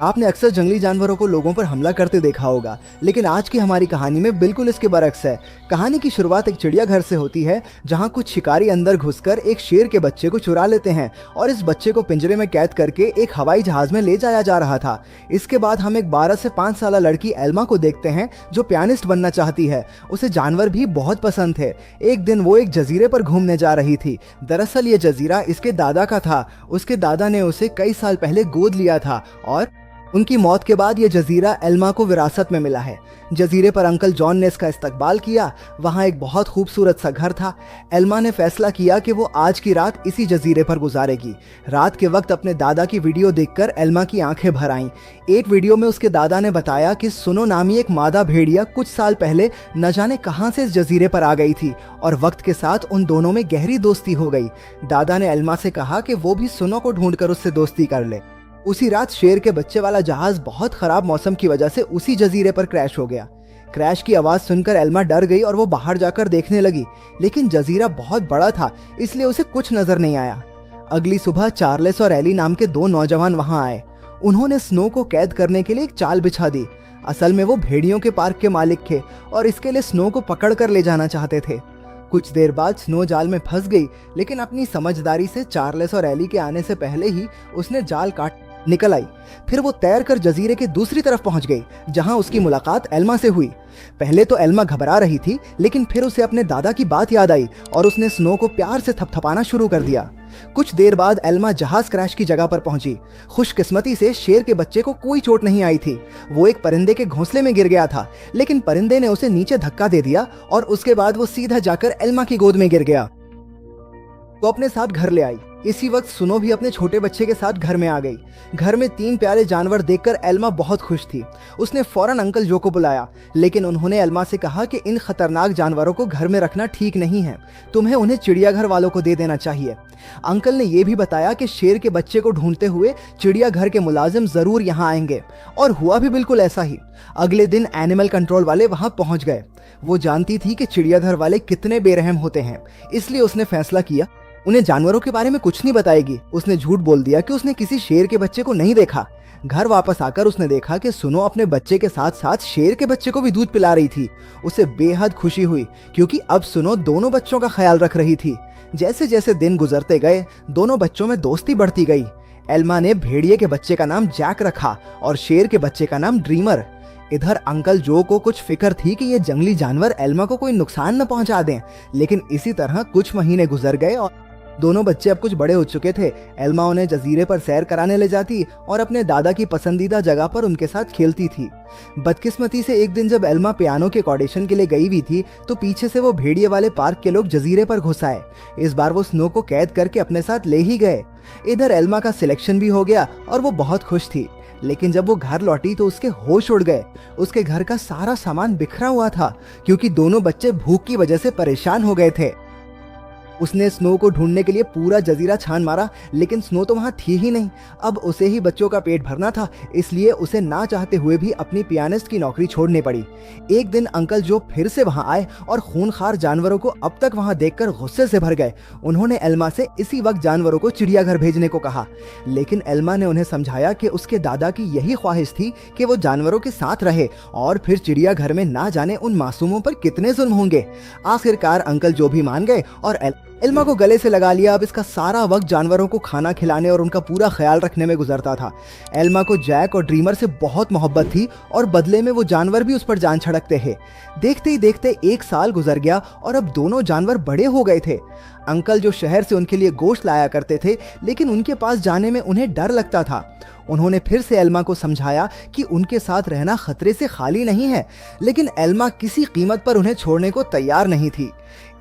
आपने अक्सर जंगली जानवरों को लोगों पर हमला करते देखा होगा, लेकिन आज की हमारी कहानी में बिल्कुल इसके बरक्स है। कहानी की शुरुआत एक चिड़ियाघर से होती है, जहां कुछ शिकारी अंदर घुसकर एक शेर के बच्चे को चुरा लेते हैं और इस बच्चे को पिंजरे में कैद करके एक हवाई जहाज में ले जाया जा रहा था। इसके बाद हम एक 12 से 5 साल लड़की एल्मा को देखते हैं, जो पियानिस्ट बनना चाहती है। उसे जानवर भी बहुत पसंद थे। एक दिन वो एक जजीरे पर घूमने जा रही थी। दरअसल ये जजीरा इसके दादा का था। उसके दादा ने उसे कई साल पहले गोद लिया था और उनकी मौत के बाद ये जजीरा एल्मा को विरासत में मिला है। जजीरे पर अंकल जॉन ने इसका इस्तकबाल किया। वहाँ एक बहुत खूबसूरत सा घर था। एल्मा ने फैसला किया कि वो आज की रात इसी जजीरे पर गुजारेगी। रात के वक्त अपने दादा की वीडियो देखकर एल्मा की आंखें भर आईं। एक वीडियो में उसके दादा ने बताया कि सुनो नामी एक मादा भेड़िया कुछ साल पहले न जाने कहां से इस जजीरे पर आ गई थी और वक्त के साथ उन दोनों में गहरी दोस्ती हो गई। दादा ने एल्मा से कहा कि वो भी सुनो को ढूंढकर उससे दोस्ती कर ले। उसी रात शेर के बच्चे वाला जहाज बहुत खराब मौसम की वजह से उसी जजीरे पर क्रैश हो गया। क्रैश की आवाज सुनकर एल्मा डर गई और वो बाहर जाकर देखने लगी, लेकिन जजीरा बहुत बड़ा था, इसलिए उसे कुछ नजर नहीं आया। अगली सुबह चार्ल्स और एली नाम के 2 नौजवान वहां आए। उन्होंने स्नो को कैद करने के लिए एक चाल बिछा दी। असल में वो भेड़ियों के पार्क के मालिक थे और इसके लिए स्नो को पकड़ कर ले जाना चाहते थे। कुछ देर बाद स्नो जाल में फंस गई, लेकिन अपनी समझदारी से चार्ल्स और एली के आने से पहले ही उसने जाल काट निकल आई। फिर वो तैर कर जजीरे के दूसरी तरफ पहुंच गई, जहां उसकी मुलाकात एल्मा से हुई। पहले तो एल्मा घबरा रही थी, लेकिन फिर उसे अपने दादा की बात याद आई और उसने स्नो को प्यार से थपथपाना शुरू कर दिया। कुछ देर बाद एल्मा जहाज क्रैश की जगह पर पहुंची। खुशकिस्मती से शेर के बच्चे को कोई चोट नहीं आई थी। वो एक परिंदे के घोंसले में गिर गया था, लेकिन परिंदे ने उसे नीचे धक्का दे दिया और उसके बाद वो सीधा जाकर एल्मा की गोद में गिर गया। वो अपने साथ घर ले आई। इसी वक्त सुनो भी अपने छोटे बच्चे के साथ घर में आ गई। घर में 3 प्यारे जानवर देखकर एल्मा बहुत खुश थी। उसने फौरन अंकल जो को बुलाया, लेकिन उन्होंने एल्मा से कहा कि इन खतरनाक जानवरों को घर में रखना ठीक नहीं है, तुम्हें उन्हें चिड़ियाघर वालों को दे देना चाहिए। अंकल ने यह भी बताया कि शेर के बच्चे को ढूंढते हुए चिड़ियाघर के मुलाजिम जरूर यहाँ आएंगे, और हुआ भी बिल्कुल ऐसा ही। अगले दिन एनिमल कंट्रोल वाले वहां पहुंच गए। वो जानती थी कि चिड़ियाघर वाले कितने बेरहम होते हैं, इसलिए उसने फैसला किया उन्हें जानवरों के बारे में कुछ नहीं बताएगी। उसने झूठ बोल दिया कि उसने किसी शेर के बच्चे को नहीं देखा। घर वापस आकर उसने देखा कि सुनो अपने बच्चे के साथ साथ शेर के बच्चे को भी दूध पिला रही थी। उसे बेहद खुशी हुई, क्योंकि अब सुनो दोनों बच्चों का ख्याल रख रही थी। जैसे जैसे दिन गुजरते गए, दोनों बच्चों में दोस्ती बढ़ती गई। एल्मा ने भेड़िए के बच्चे का नाम जैक रखा और शेर के बच्चे का नाम ड्रीमर। इधर अंकल जो को कुछ फिक्र थी कि ये जंगली जानवर एल्मा को कोई नुकसान न पहुंचा दें, लेकिन इसी तरह कुछ महीने गुजर गए और दोनों बच्चे अब कुछ बड़े हो चुके थे। एल्मा उन्हें जजीरे पर सैर कराने ले जाती और अपने दादा की पसंदीदा जगह पर उनके साथ खेलती थी। बदकिस्मती से एक दिन जब एल्मा पियानो के ऑडिशन के लिए गई हुई थी, तो पीछे से वो भेड़िए वाले पार्क के लोग जजीरे पर घुस आए। इस बार वो स्नो को कैद करके अपने साथ ले ही गए। इधर एल्मा का सिलेक्शन भी हो गया और वो बहुत खुश थी, लेकिन जब वो घर लौटी तो उसके होश उड़ गए। उसके घर का सारा सामान बिखरा हुआ था, क्योंकि दोनों बच्चे भूख की वजह से परेशान हो गए थे। उसने स्नो को ढूंढने के लिए पूरा जजीरा छान मारा, लेकिन स्नो तो वहां थी ही नहीं। अब उसे ही बच्चों का पेट भरना था, इसलिए उसे ना चाहते हुए भी अपनी पियानिस्ट की नौकरी छोड़नी पड़ी। एक दिन अंकल जो फिर से वहां आए और खूनखार जानवरों को अब तक वहां देखकर गुस्से से भर गए। उन्होंने एल्मा से इसी वक्त जानवरों को चिड़ियाघर भेजने को कहा, लेकिन एल्मा ने उन्हें समझाया कि उसके दादा की यही ख्वाहिश थी कि वो जानवरों के साथ रहे, और फिर चिड़ियाघर में ना जाने उन मासूमों पर कितने जुल्म होंगे। आखिरकार अंकल जो भी मान गए और एल्मा को गले से लगा लिया। अब इसका सारा वक्त जानवरों को खाना खिलाने और उनका पूरा ख्याल रखने में गुजरता था। एल्मा को जैक और ड्रीमर से बहुत मोहब्बत थी और बदले में वो जानवर भी उस पर जान छिड़कते थे। देखते ही देखते 1 साल गुजर गया और अब दोनों जानवर बड़े हो गए थे। अंकल जो शहर से उनके लिए गोश्त लाया करते थे, लेकिन उनके पास जाने में उन्हें डर लगता था। उन्होंने फिर से एल्मा को समझाया कि उनके साथ रहना खतरे से खाली नहीं है, लेकिन एल्मा किसी कीमत पर उन्हें छोड़ने को तैयार नहीं थी।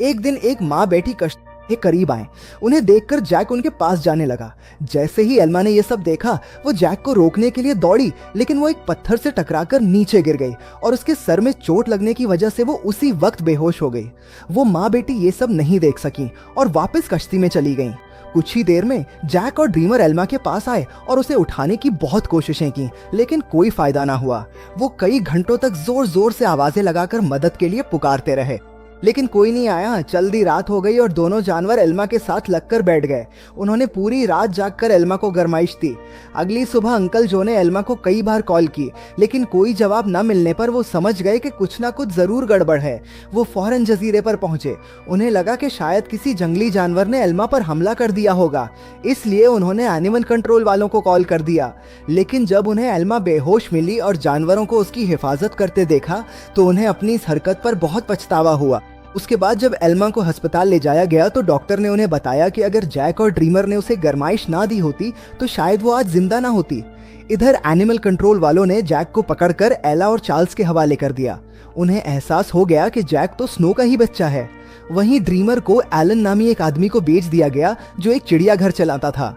एक दिन एक माँ बेटी कश्ती के करीब आए। उन्हें देखकर जैक उनके पास जाने लगा। जैसे ही एल्मा ने यह सब देखा, वो जैक को रोकने के लिए दौड़ी, लेकिन वो एक पत्थर से टकराकर नीचे गिर गई और उसके सर में चोट लगने की वजह से वो उसी वक्त बेहोश हो गई। वो माँ बेटी ये सब नहीं देख सकी और वापस कश्ती में चली गईं। कुछ ही देर में जैक और ड्रीमर एल्मा के पास आए और उसे उठाने की बहुत कोशिशें की, लेकिन कोई फायदा ना हुआ। वो कई घंटों तक जोर जोर से आवाजें लगाकर मदद के लिए पुकारते रहे। लेकिन कोई नहीं आया। जल्दी रात हो गई और दोनों जानवर एल्मा के साथ लगकर बैठ गए। उन्होंने पूरी रात जागकर एल्मा को गरमाइश दी। अगली सुबह अंकल जो ने एल्मा को कई बार कॉल की, लेकिन कोई जवाब न मिलने पर वो समझ गए कि कुछ ना कुछ जरूर गड़बड़ है। वो फौरन जजीरे पर पहुंचे। उन्हें लगा कि शायद किसी जंगली जानवर ने एल्मा पर हमला कर दिया होगा, इसलिए उन्होंने एनिमल कंट्रोल वालों को कॉल कर दिया। लेकिन जब उन्हें एल्मा बेहोश मिली और जानवरों को उसकी हिफाजत करते देखा तो उन्हें अपनी इस हरकत पर बहुत पछतावा हुआ। उसके बाद जब एल्मा को अस्पताल ले जाया गया तो डॉक्टर ने उन्हें बताया कि अगर जैक और ड्रीमर ने उसे गरमाइश ना दी होती तो शायद वो आज जिंदा ना होती। इधर एनिमल कंट्रोल वालों ने जैक को पकड़कर एला और चार्ल्स के हवाले कर दिया। उन्हें एहसास हो गया कि जैक तो स्नो का ही बच्चा है। वहीं ड्रीमर को एलन नामी एक आदमी को बेच दिया गया जो एक चिड़ियाघर चलाता था।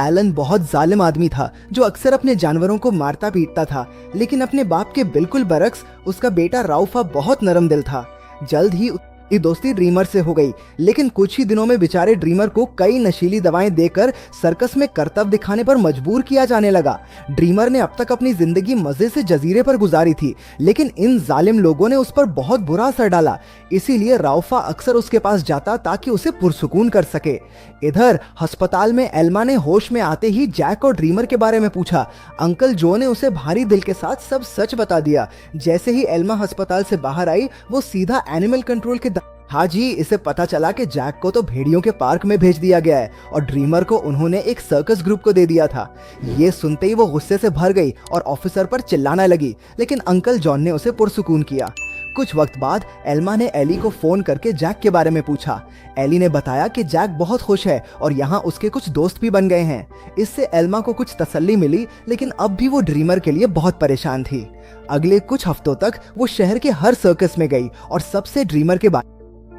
एलन बहुत जालिम आदमी था जो अक्सर अपने जानवरों को मारता पीटता था, लेकिन अपने बाप के बिल्कुल बरक्स उसका बेटा राउफा बहुत नरम दिल था। जल्द ही उसकी दोस्ती ड्रीमर से हो गई, लेकिन कुछ ही दिनों में बेचारे ड्रीमर को कई नशीली दवाएं देकर सर्कस में करतब दिखाने पर मजबूर किया जाने लगा। ड्रीमर ने अब तक अपनी जिंदगी मजे से जजीरे पर गुजारी थी, लेकिन इन जालिम लोगों ने उस पर बहुत बुरा असर डाला। इसीलिए राउफा अक्सर उसके पास जाता ताकि उसे पुरसुकून कर सके। इधर अस्पताल में एल्मा ने होश में आते ही जैक और ड्रीमर के बारे में पूछा। अंकल जो ने उसे भारी दिल के साथ सब सच बता दिया। जैसे ही एल्मा अस्पताल से बाहर आई वो सीधा एनिमल कंट्रोल के हाँ जी, इसे पता चला कि जैक को तो भेड़ियों के पार्क में भेज दिया गया है और ड्रीमर को उन्होंने एक सर्कस ग्रुप को दे दिया था। ये सुनते ही वो गुस्से से भर गई और ऑफिसर पर चिल्लाने लगी, लेकिन अंकल जॉन ने उसे पुरसुकून किया। कुछ वक्त बाद एल्मा ने एली को फोन करके जैक के बारे में पूछा। एली ने बताया कि जैक बहुत खुश है और यहाँ उसके कुछ दोस्त भी बन गए हैं। इससे एल्मा को कुछ तसल्ली मिली, लेकिन अब भी वो ड्रीमर के लिए बहुत परेशान थी। अगले कुछ हफ्तों तक वो शहर के हर सर्कस में गई और सबसे ड्रीमर के बारे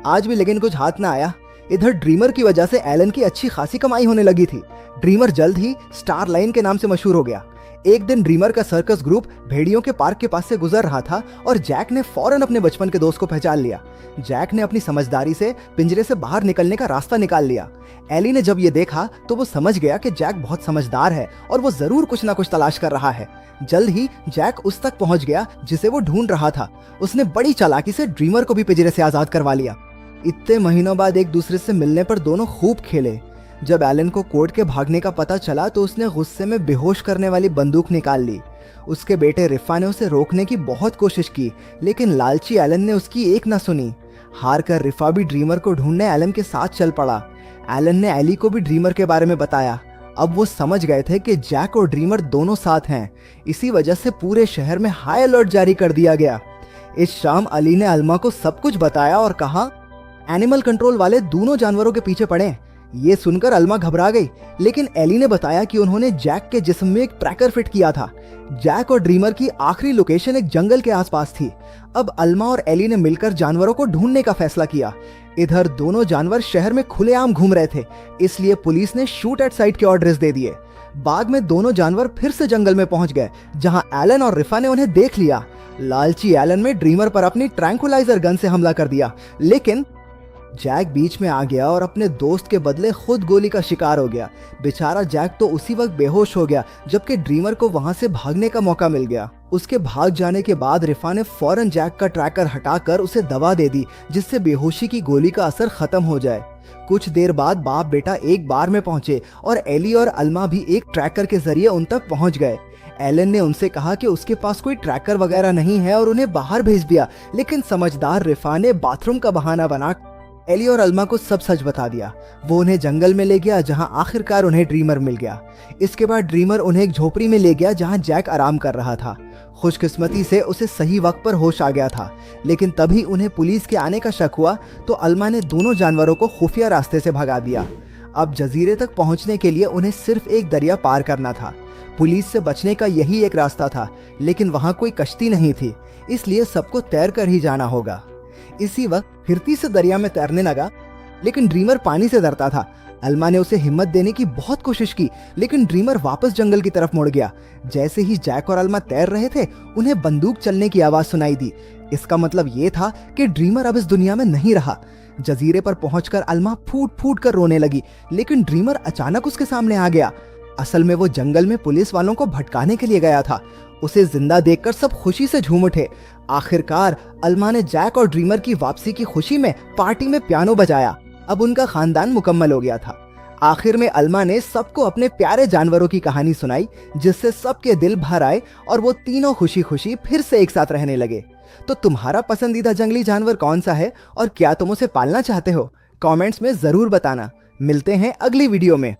आज भी, लेकिन कुछ हाथ ना आया। इधर ड्रीमर की वजह से एलन की अच्छी खासी कमाई होने लगी थी। ड्रीमर जल्द ही स्टार लाइन के नाम से मशहूर हो गया। एक दिन ड्रीमर का सर्कस ग्रुप भेड़ियों के पार्क के पास से गुजर रहा था और जैक ने फौरन अपने बचपन के दोस्त को पहचान लिया। जैक ने अपनी समझदारी से पिंजरे से बाहर निकलने का रास्ता निकाल लिया। एली ने जब ये देखा तो वो समझ गया कि जैक बहुत समझदार है और वो जरूर कुछ ना कुछ तलाश कर रहा है। जल्द ही जैक उस तक पहुंच गया जिसे वो ढूंढ रहा था। उसने बड़ी चालाकी से ड्रीमर को भी पिंजरे से आजाद करवा लिया। इतने महीनों बाद एक दूसरे से मिलने पर दोनों खूब खेले। जब एलन को कोर्ट के भागने का पता चला तो उसने गुस्से में बेहोश करने वाली बंदूक निकाल ली। उसके बेटे रिफा ने उसे रोकने की बहुत कोशिश की, लेकिन लालची एलन ने उसकी एक न सुनी। हार कर रिफा भी ड्रीमर को ढूंढने एलन के साथ चल पड़ा। एलन ने एली को भी ड्रीमर के बारे में बताया। अब वो समझ गए थे कि जैक और ड्रीमर दोनों साथ हैं। इसी वजह से पूरे शहर में हाई अलर्ट जारी कर दिया गया। इस शाम अली ने अल्मा को सब कुछ बताया और कहा एनिमल कंट्रोल वाले दोनों जानवरों के पीछे पड़े। ये सुनकर अल्मा घबरा गई, लेकिन एली ने बताया कि उन्होंने जैक के जिस्म में एक ट्रैकर फिट किया था। जैक और ड्रीमर की आखिरी लोकेशन एक जंगल के आसपास थी। अब अल्मा और एली ने मिलकर जानवरों को ढूंढने का फैसला किया। इधर दोनों जानवर शहर में खुलेआम घूम रहे थे, इसलिए पुलिस ने शूट एट साइट के ऑर्डर्स दे दिए। बाद में दोनों जानवर फिर से जंगल में पहुंच गए, जहां एलन और रिफा ने उन्हें देख लिया। लालची एलन ने ड्रीमर पर अपनी ट्रैंकुलाइजर गन से हमला कर दिया, लेकिन जैक बीच में आ गया और अपने दोस्त के बदले खुद गोली का शिकार हो गया। बेचारा जैक तो उसी वक्त बेहोश हो गया, जबकि ड्रीमर को वहां से भागने का मौका मिल गया। उसके भाग जाने के बाद रिफा ने फौरन जैक का ट्रैकर हटाकर उसे दवा दे दी, जिससे बेहोशी की गोली का असर खत्म हो जाए। कुछ देर बाद बाप बेटा एक बार में पहुंचे और एली और अल्मा भी एक ट्रैकर के जरिए उन तक पहुंच गए। एलन ने उनसे कहा कि उसके पास कोई ट्रैकर वगैरह नहीं है और उन्हें बाहर भेज दिया, लेकिन समझदार रिफा ने बाथरूम का बहाना बना एली और अल्मा को सब सच बता दिया। वो उन्हें जंगल में ले गया, जहां आखिरकार उन्हें ड्रीमर मिल गया। इसके बाद ड्रीमर उन्हें एक झोपड़ी में ले गया जहां जैक आराम कर रहा था। खुशकिस्मती से उसे सही वक्त पर होश आ गया था, लेकिन तभी उन्हें पुलिस के आने का शक हुआ तो अल्मा ने दोनों जानवरों को खुफिया रास्ते से भगा दिया। अब जजीरे तक पहुंचने के लिए उन्हें सिर्फ एक दरिया पार करना था। पुलिस से बचने का यही एक रास्ता था, लेकिन वहां कोई कश्ती नहीं थी, इसलिए सबको तैर कर ही जाना होगा। इसी वक्त फिरती से दरिया में तैरने लगा, लेकिन ड्रीमर पानी से डरता था। अल्मा ने उसे हिम्मत देने की बहुत कोशिश की, लेकिन ड्रीमर वापस जंगल की तरफ मुड़ गया। जैसे ही जैक और अल्मा तैर रहे थे, उन्हें बंदूक चलने की आवाज सुनाई दी। इसका मतलब ये था कि ड्रीमर अब इस दुनिया में नहीं रहा। जजीरे पर पहुंचकर अल्मा फूट फूट कर रोने लगी, लेकिन ड्रीमर अचानक उसके सामने आ गया। असल में वो जंगल में पुलिस वालों को भटकाने के लिए गया था। उसे जिंदा देखकर सब खुशी से झूम उठे। आखिरकार अल्मा ने जैक और ड्रीमर की वापसी की खुशी में पार्टी में पियानो बजाया। अब उनका खानदान मुकम्मल हो गया था। आखिर में अल्मा ने सबको अपने प्यारे जानवरों की कहानी सुनाई, जिससे सबके दिल भर आए और वो तीनों खुशी खुशी फिर से एक साथ रहने लगे। तो तुम्हारा पसंदीदा जंगली जानवर कौन सा है और क्या तुम उसे पालना चाहते हो? कमेंट्स में जरूर बताना। मिलते हैं अगली वीडियो में।